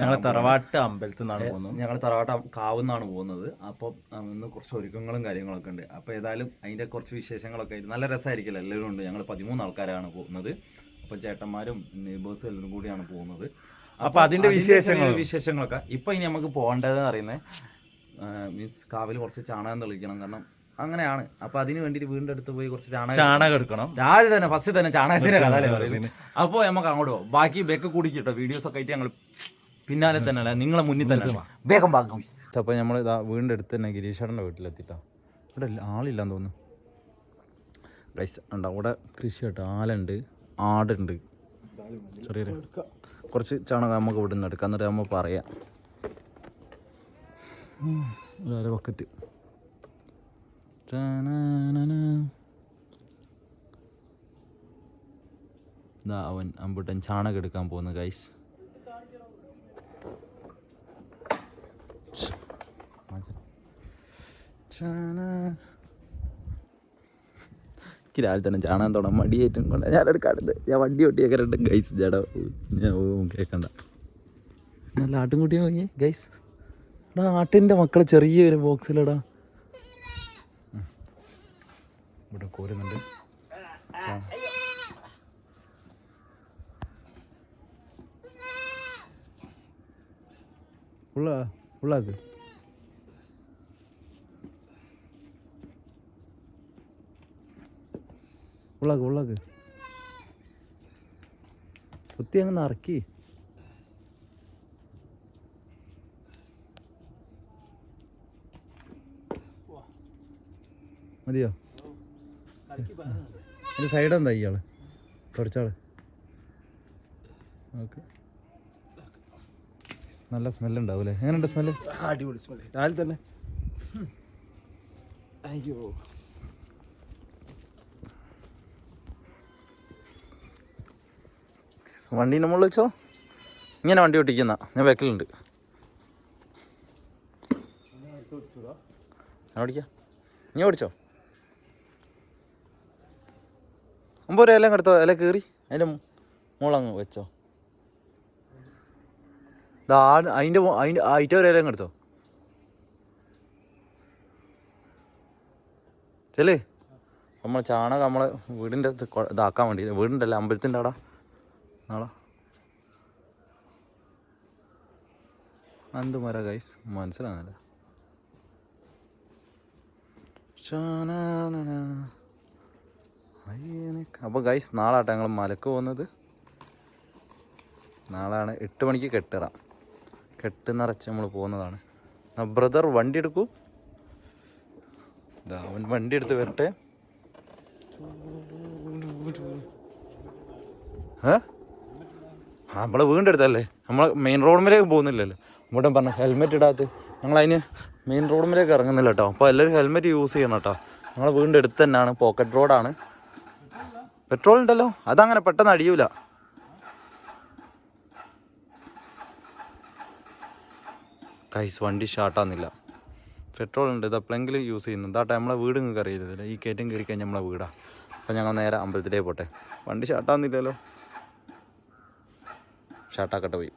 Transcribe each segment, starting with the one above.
ഞങ്ങൾ തറവാട്ട് അമ്പലത്തിൽ നിന്നാണ് പോകുന്നത്. ഞങ്ങൾ തറവാട്ട് കാവുന്നാണ് പോകുന്നത്. അപ്പോൾ ഇന്ന് കുറച്ച് ഒരുക്കങ്ങളും കാര്യങ്ങളൊക്കെ ഉണ്ട്. അപ്പോൾ ഏതായാലും അതിൻ്റെ കുറച്ച് വിശേഷങ്ങളൊക്കെ ആയിട്ട് നല്ല രസമായിരിക്കില്ല. എല്ലാവരും ഉണ്ട്. ഞങ്ങൾ 13 ആൾക്കാരാണ് പോകുന്നത്. അപ്പോൾ ചേട്ടന്മാരും നെയ്ബേഴ്സും എല്ലാവരും കൂടിയാണ് പോകുന്നത്. അപ്പോൾ അതിൻ്റെ വിശേഷങ്ങളൊക്കെ ഇപ്പോൾ ഇനി നമുക്ക് പോകേണ്ടതെന്ന് പറയുന്നത് മീൻസ് കാവിൽ കുറച്ച് ചാണകം തെളിയിക്കണം. കാരണം അങ്ങനെയാണ്. അപ്പോൾ അതിന് വേണ്ടിയിട്ട് വീടിൻ്റെ അടുത്ത് പോയി കുറച്ച് ചാണകം എടുക്കണം. രാവിലെ തന്നെ ഫസ്റ്റ് തന്നെ ചാണകത്തിൻ്റെ കഥ പറയുന്നത്. അപ്പോൾ നമുക്ക് അങ്ങോട്ട് പോകും. ബാക്കി ബേക്ക് കൂടിക്കിട്ടോ വീഡിയോസൊക്കെ ആയിട്ട് ഞങ്ങൾ പിന്നാലെ തന്നെ അല്ല നിങ്ങളെ മുന്നിൽ തന്നെ വേഗം ഭാഗം. അപ്പോൾ നമ്മൾ ഇതാ വീടിൻ്റെ അടുത്ത് തന്നെ ഗിരീഷേട്ടൻ്റെ വീട്ടിലെത്തിയിട്ടാ. ഇവിടെ ആളില്ലാന്ന് തോന്നുന്നു ഗൈസ്. ഉണ്ട് അവിടെ കൃഷി കേട്ടോ. ആലുണ്ട്, ആടുണ്ട്, ചെറിയൊരു കുറച്ച് ചാണകം നമുക്ക് ഇവിടെ നിന്ന് എടുക്കാം. എന്നിട്ട് നമ്മൾ പറയാം. ഒരു ബക്കറ്റ് അവൻ അമ്പുട്ടൻ ചാണകം എടുക്കാൻ പോകുന്നു ഗൈസ്. രാവിലെ തന്നെ ചാണകം തൊടാൻ മടിയേറ്റും കൊണ്ട് ഞാൻ എടുക്കാറുണ്ട്. ഞാൻ വണ്ടി ഒട്ടിയൊക്കെ ഉണ്ട് ഗൈസ്. ചേട്ടാ ഞാൻ കേൾക്കണ്ട. നല്ല ആട്ടുംകുട്ടിയെ നോക്കിയേ ഗൈസ്. എടാ ആട്ടിൻ്റെ മക്കളെ ചെറിയൊരു ബോക്സിലടാ ഇവിടെ കോരുന്നുണ്ട്. ഉള്ളാക്ക് ഉള്ളാക്ക് കുത്തി അങ്ങ് നിറക്കി. മതിയോ? അതിൻ്റെ സൈഡ് എന്താ ഇയാള് കുറച്ചാള്? ഓക്കെ. നല്ല സ്മെല്ലുണ്ടാവൂലേ? എങ്ങനെയുണ്ട് സ്മെല്ല്? അടിപൊളി സ്മെല്ല് രാവിലെ തന്നെ. അയ്യോ വണ്ടി നമ്മൾ വെച്ചോ. ഇങ്ങനെ വണ്ടി ഓട്ടിക്കുന്ന ഞാൻ ബാക്കിലുണ്ട്. ഞാൻ ഓടിക്കാം. നീ ഓടിച്ചോ. 50 രൂപ എല്ലാം എടുത്തോ. ഇല കയറി അതിൻ്റെ മുളങ്ങ് വെച്ചോ. അതിൻ്റെ 50 രൂപ എല്ലാം എടുത്തോ. ചെല്ലേ നമ്മൾ ചാണകം നമ്മളെ വീടിൻ്റെ ഇതാക്കാൻ വേണ്ടി. വീടിൻ്റെ അല്ല അമ്പലത്തിൻ്റെ അവിടെ നാളെ എന്ത് മര ഗൈസ് മനസ്സിലാകുന്നില്ല. അപ്പോൾ ഗൈസ് നാളാട്ടെ ഞങ്ങൾ മലക്ക് പോകുന്നത്. നാളെയാണ് 8 മണിക്ക് കെട്ട് നിറച്ച് നമ്മൾ പോകുന്നതാണ്. ബ്രദർ വണ്ടി എടുക്കൂ. അവൻ വണ്ടി എടുത്ത് വരട്ടെ. നമ്മളെ വീടിൻ്റെ അടുത്തല്ലേ, നമ്മൾ മെയിൻ റോഡിലേക്ക് പോകുന്നില്ലല്ലോ. ഇവിടെ പറഞ്ഞു ഹെൽമെറ്റ് ഇടാത്ത ഞങ്ങളതിന് മെയിൻ റോഡിലേക്ക് ഇറങ്ങുന്നില്ല കേട്ടോ. അപ്പോൾ എല്ലാവരും ഹെൽമെറ്റ് യൂസ് ചെയ്യണം കേട്ടോ. ഞങ്ങളെ വീടിൻ്റെ അടുത്ത് തന്നെയാണ്, പോക്കറ്റ് റോഡാണ്. പെട്രോൾ ഉണ്ടല്ലോ, അതങ്ങനെ പെട്ടെന്ന് അടിയൂല. കൈസ് വണ്ടി സ്റ്റാർട്ടാകുന്നില്ല. പെട്രോൾ ഉണ്ട്, ഇത് എപ്പോഴെങ്കിലും യൂസ് ചെയ്യുന്നു. ഇതാട്ടെ നമ്മളെ വീട് നിങ്ങൾക്ക് അറിയില്ല. ഈ കയറ്റം കയറി കഴിഞ്ഞാൽ നമ്മളെ വീടാണ്. അപ്പം ഞങ്ങൾ നേരെ അമ്പലത്തിലേക്ക് പോട്ടെ. വണ്ടി സ്റ്റാർട്ടാകുന്നില്ലല്ലോ. സ്റ്റാർട്ടാക്കട്ടെ പോയി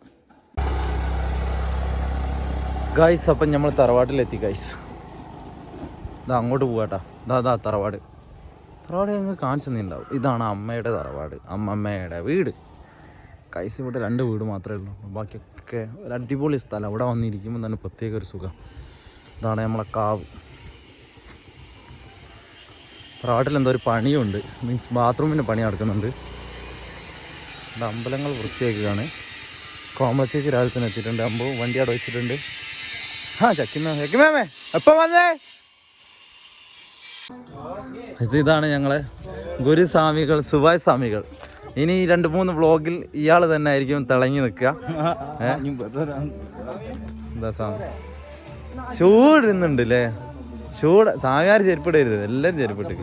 ഗൈസ്. അപ്പം നമ്മൾ തറവാട്ടിലെത്തി ഗൈസ്. ഇതാ അങ്ങോട്ട് പോകാട്ടാ. ഇതാ തറവാട് ഞങ്ങൾ കാണിച്ചു തന്നിട്ടുണ്ടാവും. ഇതാണ് അമ്മയുടെ തറവാട്, അമ്മമ്മയുടെ വീട് കൈസ്. ഇവിടെ 2 വീട് മാത്രമേ ഉള്ളൂ. ബാക്കിയൊക്കെ ഒരു അടിപൊളി സ്ഥലം. അവിടെ വന്നിരിക്കുമ്പോൾ തന്നെ പ്രത്യേക ഒരു സുഖം. ഇതാണ് നമ്മളെ കാവ്. തറവാട്ടിൽ എന്തോ ഒരു പണിയുണ്ട്, മീൻസ് ബാത്റൂമിൻ്റെ പണി നടക്കുന്നുണ്ട്. ഇവിടെ അമ്പലങ്ങൾ വൃത്തിയാക്കുകയാണ്. കോമളച്ചേച്ചി രാവിലെ തന്നെ എത്തിയിട്ടുണ്ട്. വണ്ടി അവിടെ വെച്ചിട്ടുണ്ട്. ചക്കിമേ എപ്പം വന്നേ? ഇതാണ് ഞങ്ങളെ ഗുരുസ്വാമികൾ, സുഭാഷ് സ്വാമികൾ. ഇനി 2-3 വ്ളോഗിൽ ഇയാൾ തന്നെ ആയിരിക്കും തിളങ്ങി നിൽക്കുക. എന്താ സ്വാമി ചൂടുന്നുണ്ട് അല്ലേ? ചൂട് സ്വാമിയാർ ചെരുപ്പിടരുത്, എല്ലാവരും ചെരുപ്പിട്ട്.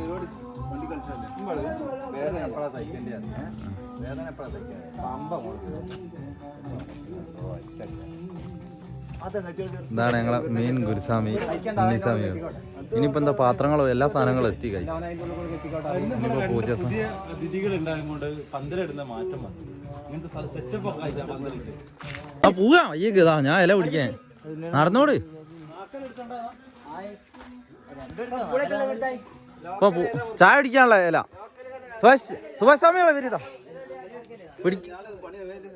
ഇതാണ് ഞങ്ങളെ മെയിൻ ഗുരുസ്വാമി ഉണ്ണിസ്വാമികൾ. ഇനിയിപ്പോൾ എന്താ പാത്രങ്ങളോ എല്ലാ സാധനങ്ങളും എത്തി കഴിച്ചു. പൂജ അതിഥികൾ ഉണ്ടായതുകൊണ്ട് പന്തലിടുന്ന മാറ്റം വന്നു. പോവാ അയ്യേതാ ഞാൻ ഇല പിടിക്കാൻ നടന്നോട് ചായ പിടിക്കാനുള്ള ഇല സുഭാഷ് സ്വാമിയുള്ള വരിതാ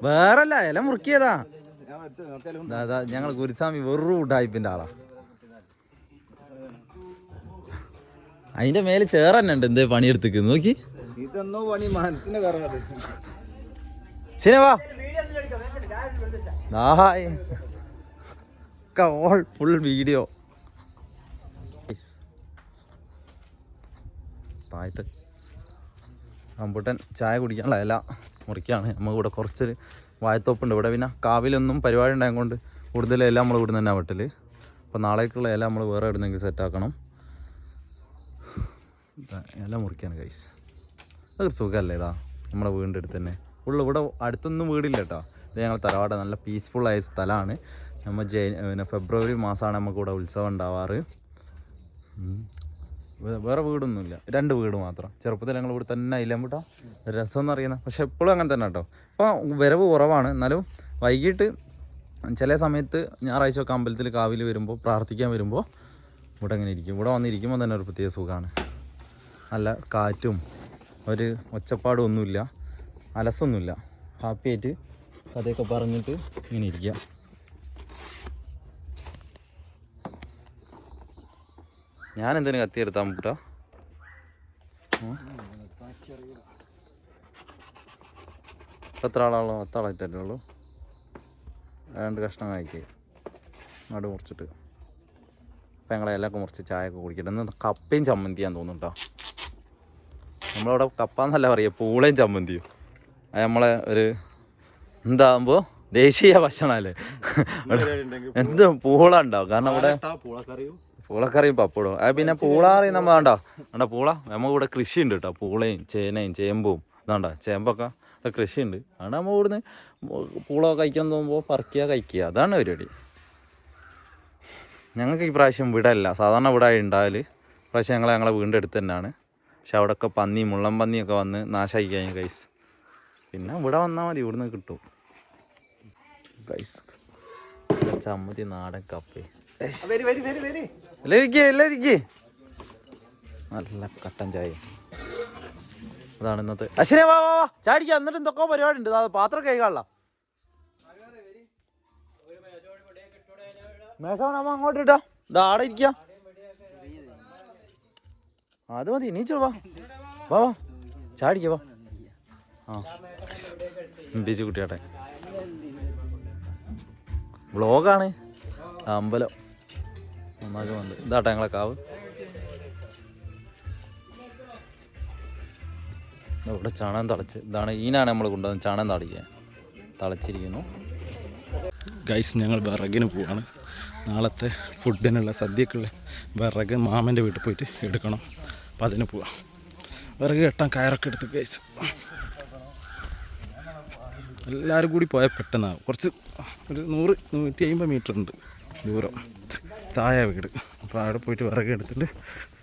വേറല്ല ഇല മുറുക്കിയതാ ഞങ്ങൾ ഗുരുസ്വാമി വെറും ടൈപ്പിന്റെ ആളാ അതിന്റെ മേലെ ചേറന്നെ ഉണ്ട് എന്തേ പണിയെടുത്തേക്ക് നോക്കി ഇതെന്നോ പണി മനസ്സിന്റെ കറങ്ങത് സിനിമാ ഓൾ ഫുൾ വീഡിയോ താഴത്ത് റംബൂട്ടാൻ ചായ കുടിക്കാനുള്ള ഇല മുറിക്കാണ് നമുക്ക് ഇവിടെ കുറച്ചൊരു വായത്തോപ്പുണ്ട് ഇവിടെ പിന്നെ കാവിലൊന്നും പരിപാടി ഉണ്ടായതുകൊണ്ട് കൂടുതൽ ഇല നമ്മൾ ഇവിടെ തന്നെ വെട്ടൽ അപ്പോൾ നാളേക്കുള്ള ഇല നമ്മൾ വേറെ എവിടെന്നെങ്കിലും സെറ്റാക്കണം ഇല മുറിക്കാണ് ഗൈസ് അതൊരു സുഖമല്ലേ ഇതാ നമ്മളെ വീടിൻ്റെ അടുത്ത് തന്നെ ഫുള്ള് ഇവിടെ അടുത്തൊന്നും വീടില്ല കേട്ടോ ഇത് ഞങ്ങൾ തറവാട് നല്ല പീസ്ഫുള്ളായ സ്ഥലമാണ് നമ്മൾ പിന്നെ ഫെബ്രുവരി മാസമാണ് നമുക്ക് ഇവിടെ ഉത്സവം ഉണ്ടാവാറ് വേറെ വീടൊന്നുമില്ല 2 വീട് മാത്രം ചെറുപ്പത്തിൽ ഞങ്ങൾ ഇവിടെ തന്നെ ഇല്ലമ്പട്ടോ രസം എന്ന് അറിയുന്നത് പക്ഷെ എപ്പോഴും അങ്ങനെ തന്നെ കേട്ടോ അപ്പോൾ വരവ് കുറവാണ് എന്നാലും വൈകിട്ട് ചില സമയത്ത് ഞായറാഴ്ച ഒക്കെ അമ്പലത്തിൽ കാവിൽ വരുമ്പോൾ പ്രാർത്ഥിക്കാൻ വരുമ്പോൾ ഇവിടെ അങ്ങനെ ഇരിക്കും ഇവിടെ വന്നിരിക്കുമ്പോൾ തന്നെ ഒരു പ്രത്യേക സുഖമാണ് നല്ല കാറ്റും ഒരു ഒച്ചപ്പാടും ഒന്നുമില്ല അലസൊന്നുമില്ല ഹാപ്പി ആയിട്ട് കഥയൊക്കെ പറഞ്ഞിട്ട് ഇങ്ങനെ ഇരിക്കുക ഞാൻ എന്തിനു കത്തിയെടുത്താൽ മുട്ടാ എത്ര ആളാണല്ലോ 10 ആളായിട്ടല്ലേ ഉള്ളൂ 2 കഷ്ണം കഴിക്കുക നടു മുറിച്ചിട്ട് അപ്പം ഞങ്ങളെ എല്ലാം മുറിച്ച് ചായയൊക്കെ കുടിക്കട്ടെ ഇന്ന് കപ്പയും ചമ്മന്തിയാന്ന് തോന്നുന്നു കേട്ടോ നമ്മളവിടെ കപ്പ എന്നല്ല പറയുക പൂളയും ചമ്മന്തിയും അത് നമ്മളെ ഒരു എന്താകുമ്പോൾ ദേശീയ ഭക്ഷണമല്ലേ എന്ത് പൂള ഉണ്ടാവും കാരണം ഇവിടെ പൂളക്കറിയും പപ്പടവും അത് പിന്നെ പൂള അറിയും നമ്മൾ വേണ്ട പൂള നമുക്ക് ഇവിടെ കൃഷിയുണ്ട് കേട്ടോ പൂളയും ചേനയും ചേമ്പും ഇതാണ്ട ചേമ്പൊക്കെ കൃഷിയുണ്ട് അതുകൊണ്ട് നമ്മൾ ഇവിടുന്ന് പൂള കഴിക്കാൻ തോന്നുമ്പോൾ പറിക്കുക കഴിക്കുക അതാണ് പരിപാടി ഞങ്ങൾക്ക് ഈ പ്രാവശ്യം ഇവിടെ അല്ല സാധാരണ ഇവിടെ ഉണ്ടാവൽ പ്രാവശ്യം ഞങ്ങളെ വീടിൻ്റെ അടുത്ത് തന്നെയാണ് പക്ഷെ അവിടെയൊക്കെ പന്നി മുള്ളം പന്നിയൊക്കെ വന്ന് നാശമായി കഴിഞ്ഞു ഗൈസ് പിന്നെ ഇവിടെ വന്നാൽ മതി ഇവിടുന്ന് കിട്ടും ഗൈസ് ചമ്മതി നാടൻ കപ്പേ എല്ലാരിക്കേ നല്ല കട്ടൻ ചായ അതാണ് ഇന്നത്തെ അശ്വിനെ വാ വാ ചാടിക്കുക എന്നിട്ട് എന്തൊക്കെ പരിപാടി ഉണ്ട് അത് പാത്രം കൈകാണല്ല മേശാവണ അങ്ങോട്ട് ഇട്ടാ ഇതാ ആടെ ഇരിക്കുക അത് മതി നീച്ചോ വാ വാ വാ ചാടിക്ക വാ ആ ബീച്ച് കുട്ടിയാട്ടെ വ്ളോഗാണ് അമ്പലം നന്നാക്കി വന്ന് ഇതാട്ടെ ഞങ്ങളെ കാവ് ഇവിടെ ചാണകം തളച്ച് ഇതാണ് ഈനാണ് നമ്മൾ കൊണ്ടുവന്ന് ചാണകം തളിക്കുക തളച്ചിരിക്കുന്നു ഗൈസ് ഞങ്ങൾ വിറകിന് പോവാണ് നാളത്തെ ഫുഡിനുള്ള സദ്യക്കുള്ള വിറക് മാമൻ്റെ വീട്ടിൽ പോയിട്ട് എടുക്കണം അപ്പം അതിന് പോവാം വിറക് കെട്ടാൻ കയറൊക്കെ എടുത്ത് ഗൈസ് എല്ലാവരും കൂടി പോയാൽ പെട്ടെന്നാകും കുറച്ച് ഒരു 100-150 മീറ്റർ ഉണ്ട് ദൂരം താഴെ വീട് അപ്പോൾ അവിടെ പോയിട്ട് വിറക് എടുത്തിട്ട്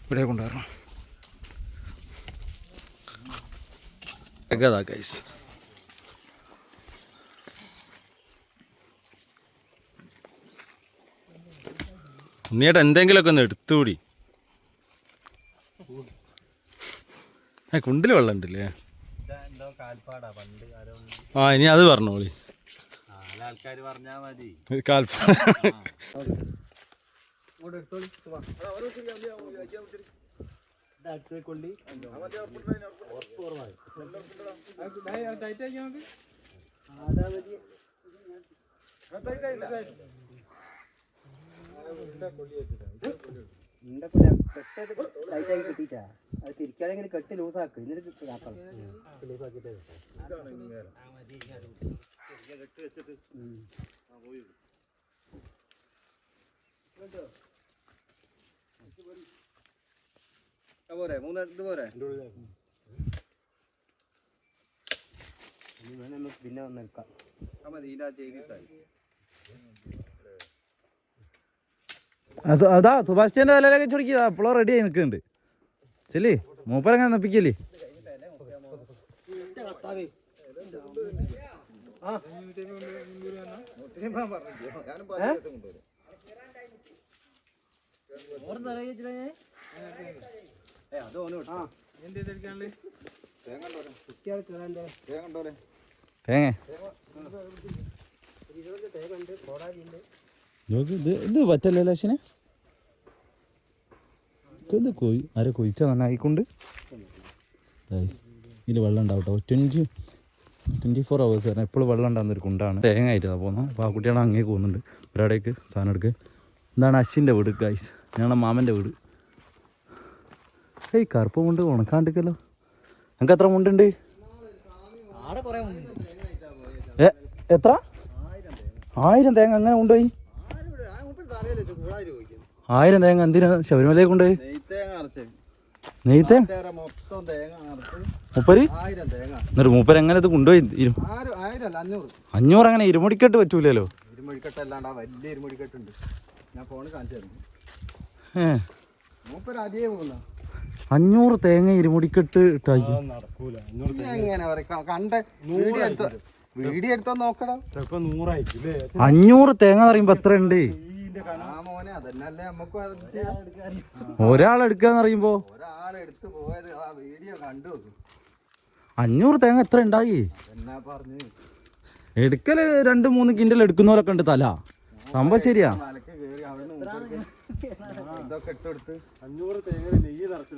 ഇവിടെ കൊണ്ടുവരണം അതാ ഗൈസ് ഉണ്ണിയേട്ടാ എന്തെങ്കിലുമൊക്കെ ഒന്ന് എടുത്തുകൂടി കുണ്ടിൽ വെള്ളം ഉണ്ടല്ലേ ആ ഇനി അത് പറഞ്ഞോളി കിട്ടിട്ടാ അത് തിരിക്കാണെങ്കിൽ കെട്ട് ലൂസാക്കും എന്നിട്ട് പോരെ 3 ഇത് പോരെ പിന്നെ വന്നേക്കാം മതി ഇതിനാ ചെയ്തിട്ടായി അതാ സുഭാഷിന്റെ തലയിലൊക്കെ ചുരുക്കിയതാ അപ്പോഴും റെഡി ആയി നിൽക്കുന്നുണ്ട് ചെല്ലേ മൂപ്പരങ്ങനെ നപ്പിക്കല്ലേ തേങ്ങ ഇത് പറ്റല്ലേ അശ്വിനെ? ഇത് ആരെ കൊയ്ച്ച തന്നെ ആയിക്കൊണ്ട് ഇതിൽ വെള്ളം ഉണ്ടാവും കേട്ടോ. 24 hours വരെ എപ്പോഴും വെള്ളം ഉണ്ടാകുന്നൊരു കുണ്ടാണ്. തേങ്ങ ആയിട്ടാണ് പോകുന്നത്. അപ്പോൾ ആ കുട്ടികളെ അങ്ങേക്ക് പോകുന്നുണ്ട് ഒരാടേക്ക് സാധനം എടുക്കുക. എന്താണ് അശ്വിൻ്റെ വീട് ഗൈസ്, ഞങ്ങളുടെ മാമൻ്റെ വീട്. ഏയ് കറുപ്പ് മുണ്ട് ഉണക്കാണ്ടിക്കല്ലോ. നിങ്ങൾക്ക് എത്ര മുണ്ടുണ്ട്? എത്ര? 1000 തേങ്ങ അങ്ങനെ കൊണ്ടുപോയി? 1000 തേങ്ങ എന്തിനാ ശബരിമലയെ കൊണ്ടുപോയി? നെയ്ത്തേ മൂപ്പര് എന്നിട്ട് മൂപ്പര് എങ്ങനെ ഇത് കൊണ്ടുപോയി? 500 അങ്ങനെ ഇരുമുടിക്കെട്ട് പറ്റൂലല്ലോ. 500 തേങ്ങ ഇരുമുടിക്കെട്ട് ഇട്ടാക്കി. 500 തേങ്ങ പറയുമ്പോ എത്ര ഉണ്ട്? ഒരാളെടുക്കാന്ന് പറയുമ്പോ 500 തേങ്ങ എത്ര ഉണ്ടായി? എടുക്കല് 2-3 കിൻഡൽ എടുക്കുന്നവരൊക്കെ ഉണ്ട്. തല സംഭവം ശരിയാ. 500 തേങ്ങ നെയ്യ് നിറച്ചു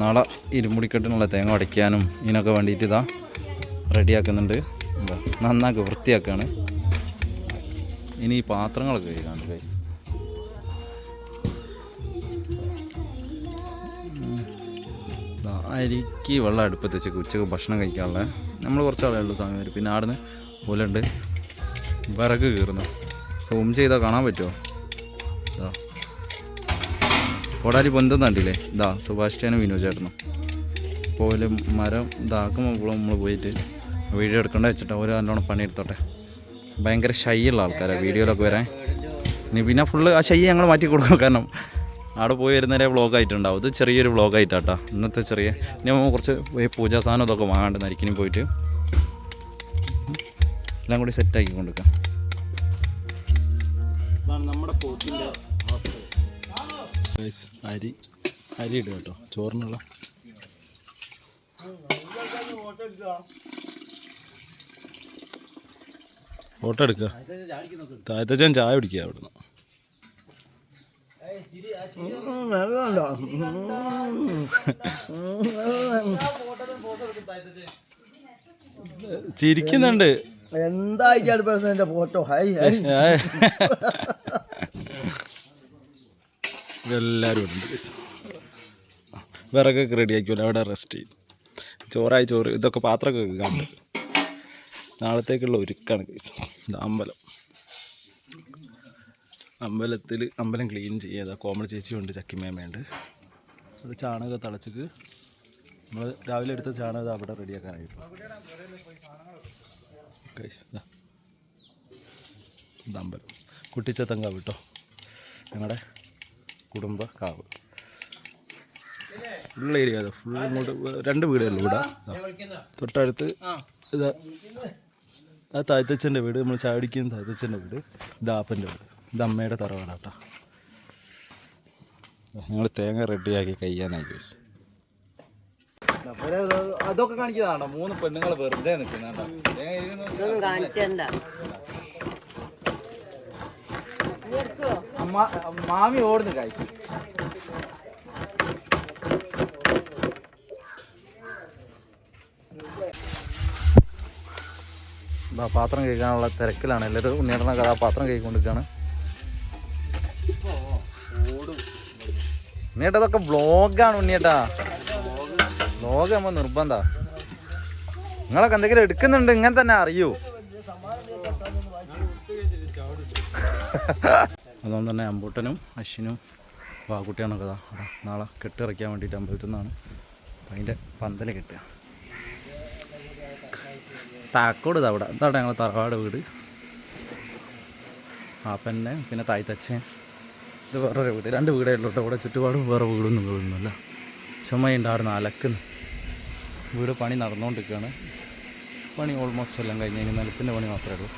നാളെ ഇരുമുടിക്കെട്ടിനുള്ള തേങ്ങ അടയ്ക്കാനും ഇതിനൊക്കെ വേണ്ടിയിട്ട് ഇതാ റെഡിയാക്കുന്നുണ്ട്. നന്നാക്കി വൃത്തിയാക്കുകയാണ്. ഇനി ഈ പാത്രങ്ങളൊക്കെ കഴുകാണ് ഗൈസ്. അരിക്ക് വെള്ളം അടുപ്പത്ത് വെച്ച് ഉച്ചക്ക് ഭക്ഷണം കഴിക്കാനുള്ള നമ്മൾ കുറച്ചാളേ ഉള്ളൂ സമയം വരും. പിന്നെ ആടുന്ന് പോലുണ്ട് വിറക് കീറുന്നു. സൂം ചെയ്താൽ കാണാൻ പറ്റുമോ? ഇതാ കൊടാരി പൊന്തെന്ന് കണ്ടില്ലേ? ഇതാ സുഭാഷിനും വിനോദ് ചേട്ടനും പോലെ മരം ഇതാക്കുമ്പോൾ നമ്മൾ പോയിട്ട് വീഡിയോ എടുക്കേണ്ട വെച്ചിട്ട് ഓരോ നല്ലോണം പണിയെടുത്തോട്ടെ. ഭയങ്കര ഷൈയുള്ള ആൾക്കാരാണ് വീഡിയോയിലൊക്കെ വരാൻ. ഇനി പിന്നെ ഫുള്ള് ആ ഷൈ ഞങ്ങൾ മാറ്റി കൊടുക്കും. കാരണം അവിടെ പോയി വരുന്നവരെ വ്ളോഗായിട്ടുണ്ടാവും. ഇത് ചെറിയൊരു വ്ളോഗായിട്ടാട്ടോ ഇന്നത്തെ ചെറിയ. ഇനി നമ്മൾ കുറച്ച് പൂജാ സാധനം ഇതൊക്കെ വാങ്ങാണ്ട് നരിക്കിനും പോയിട്ട് എല്ലാം കൂടി സെറ്റാക്കി കൊടുക്കാം. നമ്മുടെ പോത്തിൻ്റെ അരി ഇടുക കേട്ടോ ചോറിനുള്ള. ഫോട്ടോ എടുക്കുക. താഴത്തച്ഛൻ ചായ പിടിക്കുക അവിടുന്ന്. ചിരിക്കുന്നുണ്ട്. എന്തായിട്ട് ഫോട്ടോ എല്ലാവരും ഉണ്ട്. വിറകൊക്കെ റെഡിയാക്കിയല്ലോ. അവിടെ റെസ്റ്റ് ചെയ്യും. ചോറ് ഇതൊക്കെ പാത്രമൊക്കെ കണ്ട് നാളത്തേക്കുള്ള ഒരുക്കാണ് കേസ്. അമ്പലം ക്ലീൻ ചെയ്യാതെ കോമഡി ചേച്ചിയുണ്ട്, ചക്കിമേമയുണ്ട്. അത് ചാണകം തളച്ചിട്ട് നമ്മൾ രാവിലെ എടുത്ത ചാണകം അവിടെ റെഡിയാക്കാനായിട്ട് കേസ്. അമ്പലം കുട്ടിച്ചത്തങ്കാവ് കേട്ടോ, ഞങ്ങളുടെ കുടുംബ കാവ്. ഫുൾ ഏരിയ അത് ഫുൾ ഇങ്ങോട്ട് 2 വീടുകളിൽ ഇവിടെ തൊട്ടടുത്ത് ഇതാ ആ താഴത്തച്ഛൻ്റെ വീട്, നമ്മൾ ചാടിക്കുന്ന താഴത്തച്ഛൻ്റെ വീട്, ഇതാപ്പൻ്റെ വീട്, ഇത് അമ്മയുടെ തറവാടാട്ടോ. ഞങ്ങൾ തേങ്ങ റെഡിയാക്കി കഴിയാനായി കേസ്. അതൊക്കെ കാണിക്കുന്നതാണോ 3 പെണ്ണുങ്ങൾ വെറുതെ നിൽക്കുന്നുണ്ടോ? മാമി ഓടുന്നു കായ്സ്. പാത്രം കഴിക്കാനുള്ള തിരക്കിലാണ് എല്ലാവരും. ഉണ്ണിയേട്ടനെ കഥാപാത്രം കഴിക്കൊണ്ടിരിക്കുകയാണ്. ഉണ്ണിയേട്ടാ അതൊക്കെ വ്ളോഗാണ് ഉണ്ണിയേട്ടാ. വ്ളോഗ് നമ്മൾ നിർബന്ധ. നിങ്ങളൊക്കെ എന്തെങ്കിലും എടുക്കുന്നുണ്ട് ഇങ്ങനെ തന്നെ അറിയൂ. അതുകൊണ്ട് തന്നെ അമ്പൂട്ടനും അശ്വിനും വാക്കുട്ടിയാണൊക്കെ നാളെ കെട്ടിറക്കാൻ വേണ്ടിയിട്ട് അമ്പലത്തിൽ നിന്നാണ്. അപ്പം അതിൻ്റെ പന്തൽ കെട്ടുക. താക്കോട് ഇതാ അവിടെ എന്താണ് ഞങ്ങൾ തറവാട് വീട്. ആപ്പന്നെ പിന്നെ തായ്ത്തച്ഛൻ ഇത് വേറൊരു വീട്, 2 വീടേ ഉള്ളൂ കേട്ടോ. ഇവിടെ ചുറ്റുപാടും വേറെ വീടൊന്നും വീടൊന്നുമല്ല. ചുമയുണ്ടായിരുന്നു അലക്കുന്നു. വീട് പണി നടന്നുകൊണ്ടിരിക്കുകയാണ്. പണി ഓൾമോസ്റ്റ് എല്ലാം കഴിഞ്ഞ് കഴിഞ്ഞാൽ നിലത്തിൻ്റെ പണി മാത്രമേ ഉള്ളൂ.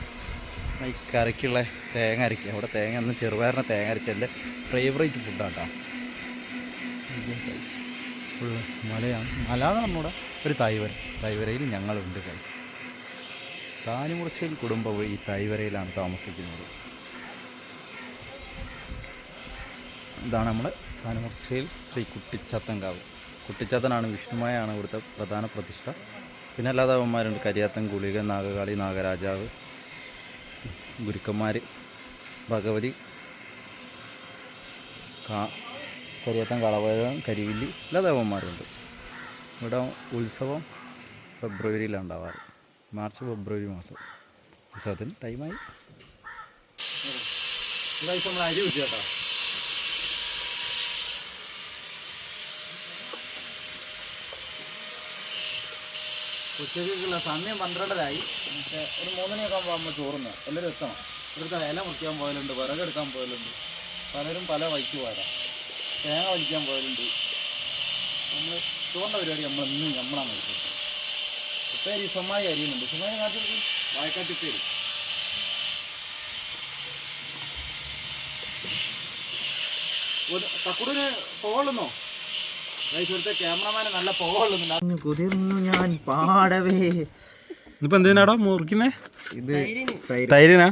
ഈ കറിക്കുള്ള തേങ്ങ അരയ്ക്കുക. അവിടെ തേങ്ങ അന്ന് ചെറുപയറിനെ തേങ്ങ അരച്ച എൻ്റെ ഫേവറേറ്റ് ഫുഡാട്ടോ. ഫുള്ള് മലയാണ്. മല എന്ന് പറഞ്ഞൂടെ ഒരു തൈവരയിൽ ഞങ്ങളുണ്ട് ഗൈസ്. താനിമുറിച്ചിൽ കുടുംബം ഈ തൈവരയിലാണ് താമസിക്കുന്നത്. ഇതാണ് നമ്മുടെ താനിമുറിച്ചയിൽ ശ്രീ കുട്ടിച്ചാത്തൻകാവ്. കുട്ടിച്ചാത്തനാണ്, വിഷ്ണുമായാണ് ഇവിടുത്തെ പ്രധാന പ്രതിഷ്ഠ. പിന്നെ അല്ലാതെ അവന്മാരുണ്ട്, കരിയാത്തൻ, ഗുളിക, നാഗകാളി, നാഗരാജാവ്, ഗുരുക്കന്മാർ, ഭഗവതി, കരിയാത്തൻ, കളവഴം, കരിവില്ലി, എല്ലാ ദേവന്മാരുണ്ട്. ഇവിടെ ഉത്സവം ഫെബ്രുവരിയിലാണ് ഉണ്ടാവാറ്. മാർച്ച് ഫെബ്രുവരി മാസം ഉത്സവത്തിന് ടൈമായി. നമ്മൾ അരി വെച്ചു കേട്ടോ. ഉച്ചയ്ക്കുള്ള സമയം 12:30. പക്ഷേ ഒരു 3 മണിയൊക്കെ ആകുമ്പോൾ നമ്മൾ ചോറുന്നു എല്ലാവരും എത്തണം. ഇവിടുത്തെ ഇല മുറിക്കാൻ പോയാലുണ്ട്, വിറകെടുക്കാൻ പോയാലുണ്ട്, പലരും പല വഴിക്ക് പോയതാണ്. തേങ്ങ വലിക്കാൻ പോയാലുണ്ട്. നമ്മൾ ചോറിൻ്റെ പരിപാടി നമ്മളാണ് കഴിച്ചത്. ഉപ്പേരി സുമ്മായി അരിയുന്നുണ്ട്. സുമ്മായി കാട്ടിൽ വായക്കാട്ടിപ്പേരി. തക്കുടിന് പുകകൊള്ളുന്നോ? ഇവിടുത്തെ ക്യാമറമാന് നല്ല പുകകൊള്ളുന്നുണ്ട്. കുതിർന്നു ഞാൻ പാടവേ. ഇപ്പം എന്തിനാടോ മുറിക്കുന്നേ? ഇത് തൈരിനാ?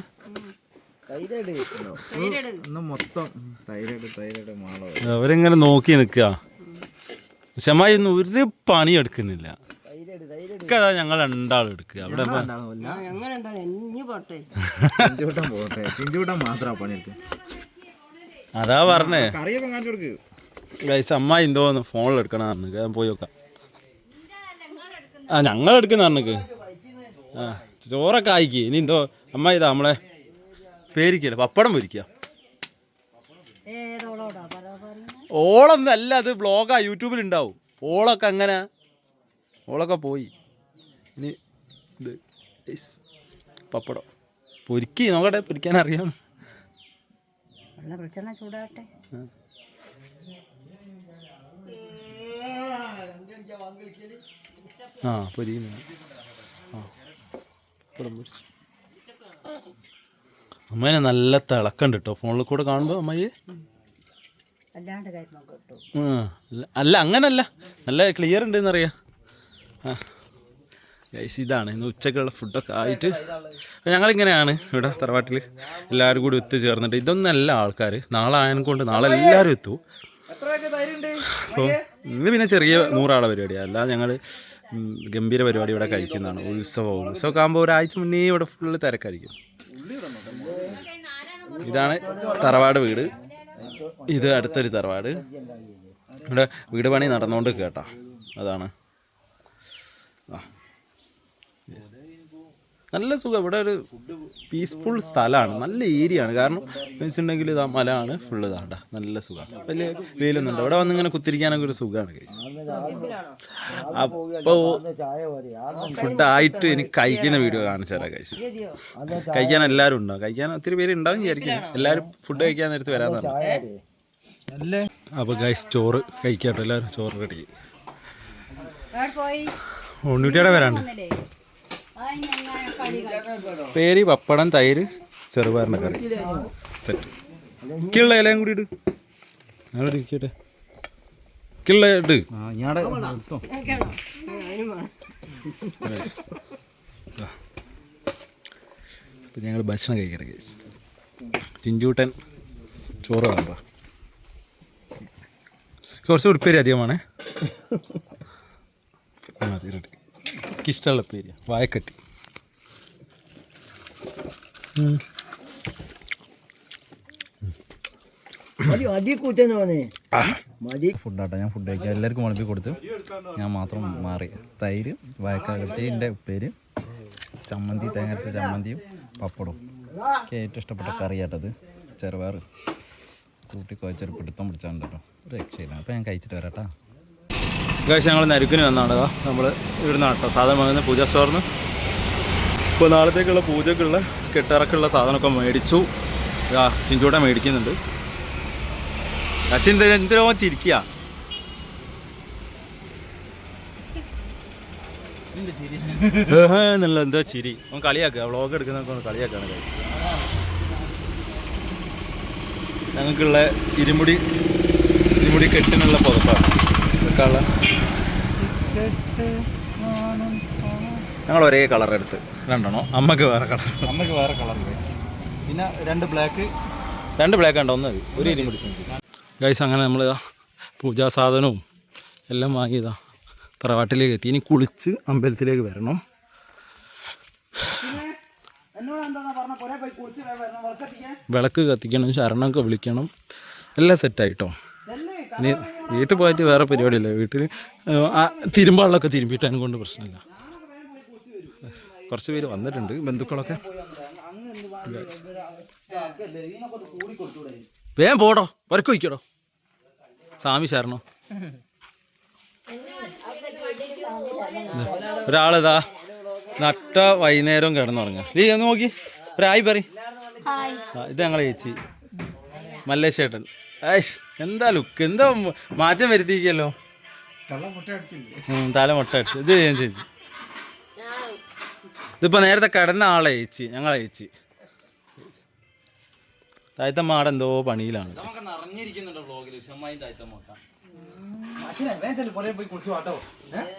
മൊത്തം തൈരട് മാളോ. അവരിങ്ങനെ നോക്കി നിൽക്കുക. ക്ഷമായി ഒന്നും ഒരു പണി എടുക്കുന്നില്ല. അതാ ഞങ്ങൾ 2 ആൾ എടുക്കുക. അവിടെ ചിഞ്ചൂട്ടം മാത്രം പണിയെടുക്കും. അതാ പറഞ്ഞേ. കറിയൊക്കെ കാണിച്ചു കൊടുക്ക്. ഗൈസ് അമ്മായി എന്തോന്ന് ഫോണിൽ എടുക്കണമെന്ന് ഞാൻ പോയി നോക്കാം. ഞങ്ങൾ എടുക്കുന്ന പറഞ്ഞക്ക് ചോറൊക്കെ ആയിക്ക്. ഇനി എന്തോ അമ്മായി ഇതാ നമ്മളെ പേരിക്കല്ലേ പപ്പടം പൊരിക്കുക. ഓളൊന്നും അല്ല, അത് ബ്ലോഗാ, യൂട്യൂബിൽ ഉണ്ടാവും. ഓളൊക്കെ അങ്ങനെ ഓളൊക്കെ പോയി. ഇനി ഇത് പപ്പടം പൊരിക്കി നോക്കട്ടെ, പൊരിക്കാൻ അറിയാം. ചൂടാട്ടെ. ആ പൊരിക്കുന്നു. അമ്മേനെ നല്ല തിളക്കണ്ട് കേട്ടോ ഫോണിൽ കൂടെ കാണുമ്പോൾ. അമ്മയെ അല്ല അങ്ങനല്ല, നല്ല ക്ലിയർ ഉണ്ടെന്നറിയാം. ആ ഗൈസ് ഇതാണ് ഇന്ന് ഉച്ചക്കുള്ള ഫുഡൊക്കെ ആയിട്ട്. ഞങ്ങളിങ്ങനെയാണ് ഇവിടെ തറവാട്ടിൽ എല്ലാവരും കൂടി ഒത്തുചേർന്നിട്ട്. ഇതൊന്നല്ല ആൾക്കാർ, നാളെ ആയതുകൊണ്ട് നാളെ എല്ലാവരും എത്തും. അപ്പോൾ ഇന്ന് പിന്നെ ചെറിയ 100 ആളെ പരിപാടിയാണ്. അല്ലാതെ ഞങ്ങൾ ഗംഭീര പരിപാടി ഇവിടെ കഴിക്കുന്നതാണ്. ഉത്സവമൊക്കെ ആകുമ്പോൾ ഒരാഴ്ച മുന്നേ ഇവിടെ ഫുള്ള് തിരക്കായിരിക്കും. ഇതാണ് തറവാട് വീട്. ഇത് അടുത്തൊരു തറവാട്. ഇവിടെ വീട് പണി നടന്നുകൊണ്ട് കേട്ടോ. അതാണ്. നല്ല സുഖം. ഇവിടെ ഒരു പീസ്ഫുൾ സ്ഥലമാണ്, നല്ല ഏരിയ ആണ്. കാരണം എന്ന് വെച്ചിട്ടുണ്ടെങ്കിൽ ഇതാ മലയാണ് ഫുള്ള്. ഇതാണ്ട നല്ല സുഖമാണ്, വലിയ വെയിലൊന്നുണ്ട്. ഇവിടെ വന്നിങ്ങനെ കുത്തിരിക്കാനൊക്കെ ഒരു സുഖമാണ്. അപ്പോൾ ഫുഡായിട്ട് എനിക്ക് കഴിക്കുന്ന വീഡിയോ കാണിച്ചു തരാം ഗൈസ്. കഴിക്കാൻ എല്ലാവരും ഉണ്ടാവും, കഴിക്കാൻ ഒത്തിരി പേര് ഉണ്ടാവും വിചാരിക്കും. എല്ലാവരും ഫുഡ് കഴിക്കാൻ നേരത്ത് വരാമെന്ന് പറഞ്ഞു. അപ്പോൾ ഗൈസ് ചോറ് കഴിക്കാട്ടോ. എല്ലാവരും ചോറ് റെഡി. ഉണ്ണൂറ്റിയുടെ വരാണ്ട് പേര് പപ്പടം, തൈര്, ചെറുപയറിൻ്റെ കറി സെറ്റ്. കിള്ള ഇലയും കൂടി ഇട്. ഞങ്ങൾ ഇരിക്കട്ടെ. കിള്ള ഇട്. ഇപ്പം ഞങ്ങൾ ഭക്ഷണം കഴിക്കട്ടെ ഗൈസ്. ചിഞ്ചൂട്ടൻ ചോറ് വേണ്ട, കുറച്ച് ഉടുപ്പേരി അധികമാണേ. എനിക്കിഷ്ടമുള്ള പേര് വായക്കട്ടി. ഫുഡാട്ടോ. ഞാൻ ഫുഡ് കഴിക്കാം. എല്ലാവർക്കും വിളമ്പി കൊടുത്ത് ഞാൻ മാത്രം മാറി. തൈര്, വായക്കട്ടീൻ്റെ ഉപ്പേര്, ചമ്മന്തി, തേങ്ങ അരച്ച ചമ്മന്തിയും പപ്പടവും. എനിക്ക് ഏറ്റവും ഇഷ്ടപ്പെട്ട കറിയാട്ടത്. ചെറുപയർ കൂട്ടി കുഴച്ചൊരു പിടുത്തം പിടിച്ചാണ്ടല്ലോ, ഒരു രക്ഷയില്ല. അപ്പോൾ ഞാൻ കഴിച്ചിട്ട് വരാട്ടാ. ഗൈസ് ഞങ്ങൾ നരുക്കിന് വന്നാണ്. നമ്മൾ ഇവിടുന്ന് കേട്ടോ സാധനം വാങ്ങുന്ന പൂജ സ്റ്റോറിന്. ഇപ്പോൾ നാളത്തേക്കുള്ള പൂജക്കുള്ള കെട്ടിറക്കുള്ള സാധനമൊക്കെ മേടിച്ചു. ചിഞ്ചൂടെ മേടിക്കുന്നുണ്ട്. പക്ഷെ എന്തിനോ ചിരിക്കുക. എന്നുള്ള എന്തോ ചിരി അവൻ കളിയാക്കുക. Vlog എടുക്കുന്നതൊക്കെ കളിയാക്കാണ് guys. ഞങ്ങൾക്കുള്ള ഇരുമുടി കെട്ടിനുള്ള പുറത്താണ് വെക്കാനുള്ള. ഞങ്ങൾ ഒരേ കളർ എടുത്ത് രണ്ടെണ്ണോ. അമ്മക്ക് വേറെ കളർ ഗൈസ്. പിന്നെ രണ്ട് ബ്ലാക്ക് ഉണ്ടോ? ഒന്ന് ഒരു ഇരുമുടി ഗൈസ്. അങ്ങനെ നമ്മൾ പൂജാ സാധനവും എല്ലാം വാങ്ങിയതാ തറവാട്ടിലേക്ക് എത്തി. ഇനി കുളിച്ച് അമ്പലത്തിലേക്ക് വരണം. വിളക്ക് കത്തിക്കണം, ശരണമൊക്കെ വിളിക്കണം, എല്ലാം സെറ്റായിട്ടോ. ഇനി വീട്ടിൽ പോയിട്ട് വേറെ പരിപാടിയില്ല. വീട്ടിൽ തിരുമ്പാളിലൊക്കെ തിരുമ്പിയിട്ട് കൊണ്ട് പ്രശ്നമില്ല. കുറച്ച് പേര് വന്നിട്ടുണ്ട്, ബന്ധുക്കളൊക്കെ. വേഗം പോടോ, വരക്ക് വയ്ക്കടോ. സ്വാമി ശരണം. ഒരാളിതാ നട്ട വൈകുന്നേരം കിടന്നുറങ്ങ. നീ ഒന്ന് നോക്കി ഒരായി പറ. ഇത് ഞങ്ങളെ ചേച്ചി മല്ലേശേട്ടൻ. ഏഷ് എന്താ ലുക്ക്, എന്താ മാറ്റം വരുത്തിക്കല്ലോ. തല മുട്ട അടിച്ചു. ഇത് ഞാൻ ചേച്ചി. ഇതിപ്പോൾ നേരത്തെ കിടന്ന ആളെ ചേച്ചി, ഞങ്ങളെ ചേച്ചി. താഴ്ത്തമ്മാട് എന്തോ പണിയിലാണ്.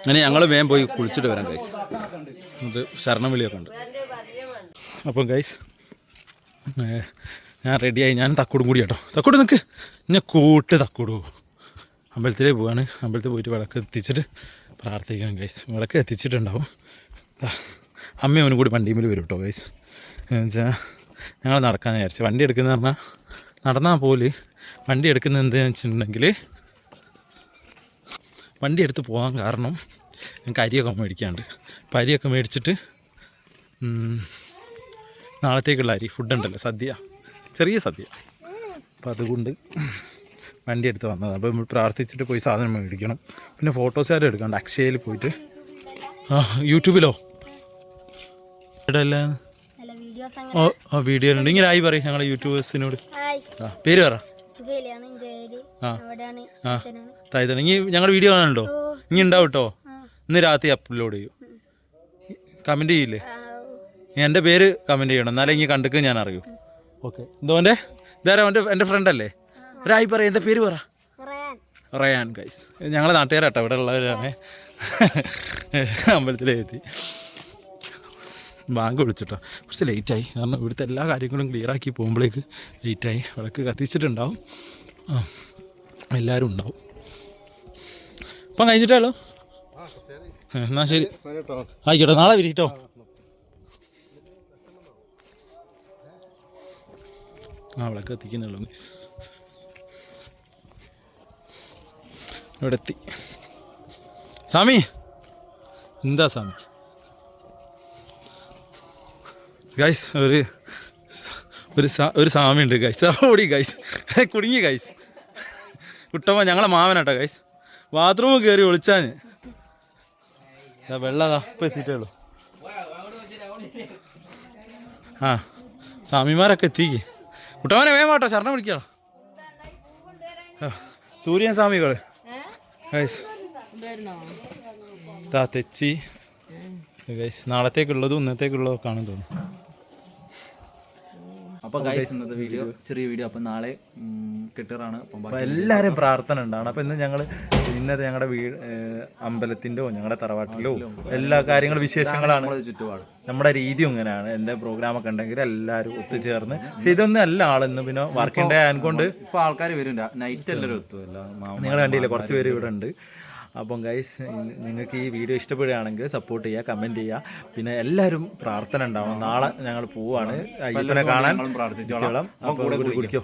അങ്ങനെ ഞങ്ങൾ വേഗം പോയി കുളിച്ചിട്ട് വരാം ഗൈസ്. ഇത് ശരണം വിളിയൊക്കെ ഉണ്ട്. അപ്പം ഗൈസ് ഞാൻ റെഡിയായി. ഞാൻ തക്കോടും കൂടി കേട്ടോ. തക്കോട് നിൽക്ക്, ഞാൻ കൂട്ട് തക്കോടു. അമ്പലത്തിലേക്ക് പോവാണ്. അമ്പലത്തിൽ പോയിട്ട് വിളക്ക് എത്തിച്ചിട്ട് പ്രാർത്ഥിക്കാം ഗൈസ്. വിളക്ക് എത്തിച്ചിട്ടുണ്ടാവും. അമ്മയും കൂടി വണ്ടിയിൽ വരും കേട്ടോ ഗൈസ്. എന്നുവെച്ചാൽ ഞങ്ങൾ നടക്കാൻ വിചാരിച്ചു. വണ്ടി എടുക്കുന്നത് പറഞ്ഞാൽ നടന്നാൽ പോലും വണ്ടി എടുക്കുന്നത് എന്താണെന്ന് വെച്ചിട്ടുണ്ടെങ്കിൽ വണ്ടി എടുത്ത് പോകാൻ കാരണം ഞങ്ങൾക്ക് അരിയൊക്കെ മേടിക്കാണ്ട്. അപ്പം അരിയൊക്കെ മേടിച്ചിട്ട് നാളത്തേക്കുള്ള അരി ഫുഡുണ്ടല്ലോ, സദ്യ, ചെറിയ സദ്യ. അപ്പം അതുകൊണ്ട് വണ്ടി എടുത്ത് വന്നതാണ്. അപ്പോൾ നമ്മൾ പ്രാർത്ഥിച്ചിട്ട് പോയി സാധനം മേടിക്കണം. പിന്നെ ഫോട്ടോസുകാരും എടുക്കാണ്ട് അക്ഷയയിൽ പോയിട്ട്. യൂട്യൂബിലോ ഇടല്ലേ? വീഡിയോ ഉണ്ട്. ഇങ്ങനെ ആയി പറയും ഞങ്ങളെ യൂട്യൂബേഴ്സിനോട്. പേര് പറ. ഇനി ഞങ്ങളുടെ വീഡിയോ കാണുന്നുണ്ടോ? ഇനി ഉണ്ടാവും കേട്ടോ. ഇന്ന് രാത്രി അപ്ലോഡ് ചെയ്യും. കമൻറ്റ് ചെയ്യില്ലേ? എൻ്റെ പേര് കമൻറ്റ് ചെയ്യണം, എന്നാലേ ഇങ്ങനെ കണ്ടിട്ട് ഞാൻ അറിയൂ. ഓക്കെ. എന്തോൻ്റെ ഇതാരാ? എൻ്റെ ഫ്രണ്ടല്ലേ? ഒരായി പറ. എൻ്റെ പേര് പറ. Ryan guys. ഞങ്ങളെ നാട്ടുകാരാട്ടോ, ഇവിടെ ഉള്ളവരാണ്. അമ്പലത്തിലെത്തി ബാങ്ക് വിളിച്ചിട്ടോ. കുറച്ച് ലേറ്റായി, കാരണം ഇവിടുത്തെ എല്ലാ കാര്യങ്ങളും ക്ലിയറാക്കി പോകുമ്പോഴേക്ക് ലേറ്റായി. വിളക്ക് കത്തിച്ചിട്ടുണ്ടാവും, എല്ലാവരും ഉണ്ടാവും. ഇപ്പം കഴിഞ്ഞിട്ടാലോ? എന്നാൽ ശരി, ആയിക്കോട്ടെ. നാളെ വരിട്ടോ. വിളക്ക് കത്തിക്കുന്നുള്ളൂ മീസ്. ഇവിടെ എത്തി. സ്വാമി എന്താ സ്വാമി? ഗൈസ് ഒരു സ്വാമി ഉണ്ട് ഗൈസ്. ഓടി ഗൈസ്, കുടുങ്ങി ഗൈസ്. കുട്ടമ്മ ഞങ്ങളെ മാവനാട്ടോ ഗൈസ്. ബാത്റൂമിൽ കയറി ഒളിച്ചാഞ്ഞ്. വെള്ളതാ ഇപ്പം എത്തിയിട്ടേ ഉള്ളൂ. സ്വാമിമാരൊക്കെ എത്തിക്ക്. കുട്ടമ്മനെ വേഗം കേട്ടോ, ശരണം വിളിക്കണം. സൂര്യൻ സ്വാമികൾ ഗൈസ്. തെച്ചി ഗൈസ്. നാളത്തേക്കുള്ളതും ഇന്നത്തേക്കുള്ളതും കാണും തോന്നുന്നു. അപ്പോൾ ഗൈസ് ഇന്നത്തെ വീഡിയോ ചെറിയ വീഡിയോ. അപ്പം നാളെ കെട്ടറാണ്. അപ്പോൾ എല്ലാവരും പ്രാർത്ഥന ഉണ്ടാണ്. അപ്പോൾ ഇന്ന് ഇന്നത്തെ ഞങ്ങളുടെ അമ്പലത്തിൻ്റെയോ ഞങ്ങളുടെ തറവാട്ടിലോ എല്ലാ കാര്യങ്ങളും വിശേഷങ്ങളാണ്. ചുറ്റുപാട് നമ്മുടെ രീതി ഇങ്ങനെയാണ്. എൻ്റെ പ്രോഗ്രാമൊക്കെ ഉണ്ടെങ്കിൽ എല്ലാവരും ഒത്തുചേർന്ന്. പക്ഷെ ഇതൊന്നും അല്ല ആളിന്ന്. പിന്നെ വർക്കിംഗ് ഡേ ആയതുകൊണ്ട് ഇപ്പോൾ ആൾക്കാർ വരും. നൈറ്റ് എല്ലാവരും എത്തുമല്ല. നിങ്ങൾ കണ്ടില്ലേ, കുറച്ച് പേര് ഇവിടെ ഉണ്ട്. അപ്പം ഗൈസ്, നിങ്ങൾക്ക് ഈ വീഡിയോ ഇഷ്ടപ്പെടുകയാണെങ്കിൽ സപ്പോർട്ട് ചെയ്യുക, കമൻറ്റ് ചെയ്യുക. പിന്നെ എല്ലാവരും പ്രാർത്ഥന ഉണ്ടാവണം. നാളെ ഞങ്ങൾ പോവാണ് അയ്യപ്പനെ കാണാൻ. പ്രാർത്ഥിച്ചോളാം. അപ്പോൾ കുടിക്കോ.